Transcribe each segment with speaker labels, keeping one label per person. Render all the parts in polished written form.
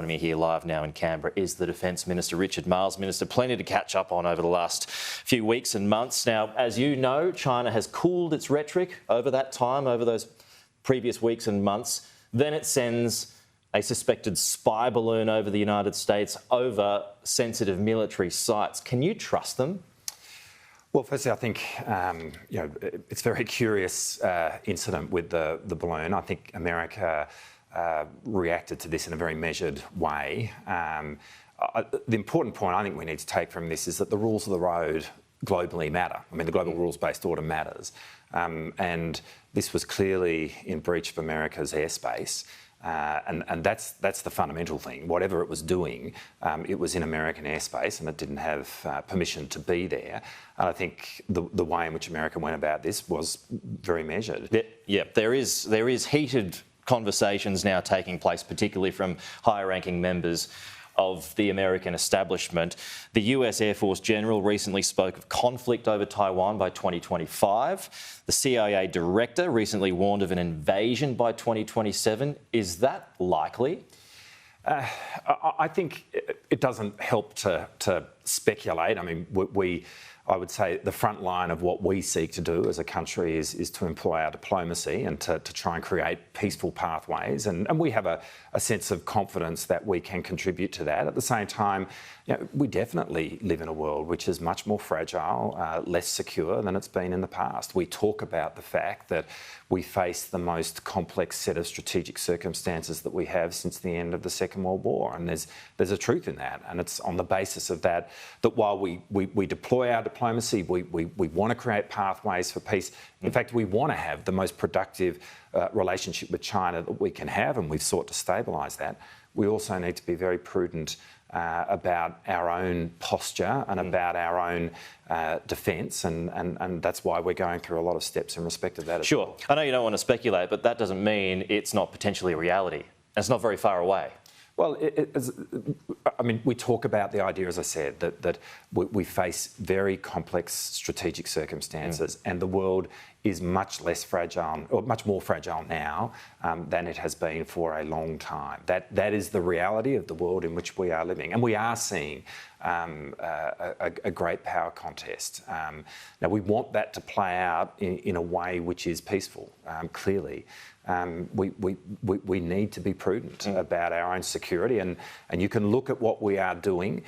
Speaker 1: Joining me here live now in Canberra is the Defence Minister, Richard Marles. Minister, plenty to catch up on over the last few weeks and months. Now, as you know, China has cooled its rhetoric over that time, over those previous weeks and months. Then it sends a suspected spy balloon over the United States over sensitive military sites. Can you trust them?
Speaker 2: Well, firstly, I think it's a very curious incident with the balloon. I think America reacted to this in a very measured way. The important point I think we need to take from this is that the rules of the road globally matter. I mean, the global rules-based order matters. And this was clearly in breach of America's airspace. And that's the fundamental thing. Whatever it was doing, it was in American airspace and it didn't have permission to be there. And I think the way in which America went about this was very measured.
Speaker 1: Yeah, there is heated conversations now taking place, particularly from higher-ranking members of the American establishment. The US Air Force General recently spoke of conflict over Taiwan by 2025. The CIA Director recently warned of an invasion by 2027. Is that likely?
Speaker 2: I think it doesn't help to speculate. I mean, I would say the front line of what we seek to do as a country is to employ our diplomacy and to try and create peaceful pathways. And we have a sense of confidence that we can contribute to that. At the same time, we definitely live in a world which is much more fragile, less secure than it's been in the past. We talk about the fact that we face the most complex set of strategic circumstances that we have since the end of the Second World War. And there's a truth in that. And it's on the basis of that while we deploy our diplomacy, we want to create pathways for peace. In fact, we want to have the most productive relationship with China that we can have, and we've sought to stabilise that. We also need to be very prudent about our own posture and about our own defence, and that's why we're going through a lot of steps in respect of that as well.
Speaker 1: Sure. I know you don't want to speculate, but that doesn't mean it's not potentially a reality. It's not very far away.
Speaker 2: Well, I mean, we talk about the idea, as I said, that we face very complex strategic circumstances, and the world is much less fragile, or much more fragile now than it has been for a long time. That is the reality of the world in which we are living, and we are seeing a great power contest. Now, we want that to play out in a way which is peaceful, clearly. We need to be prudent about our own security, and you can look at what we are doing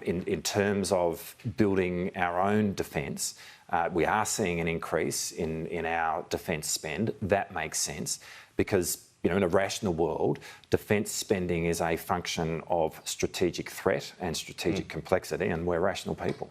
Speaker 2: in terms of building our own defence. We are seeing an increase in our defence spend. That makes sense because, in a rational world, defence spending is a function of strategic threat and strategic complexity, and we're rational people.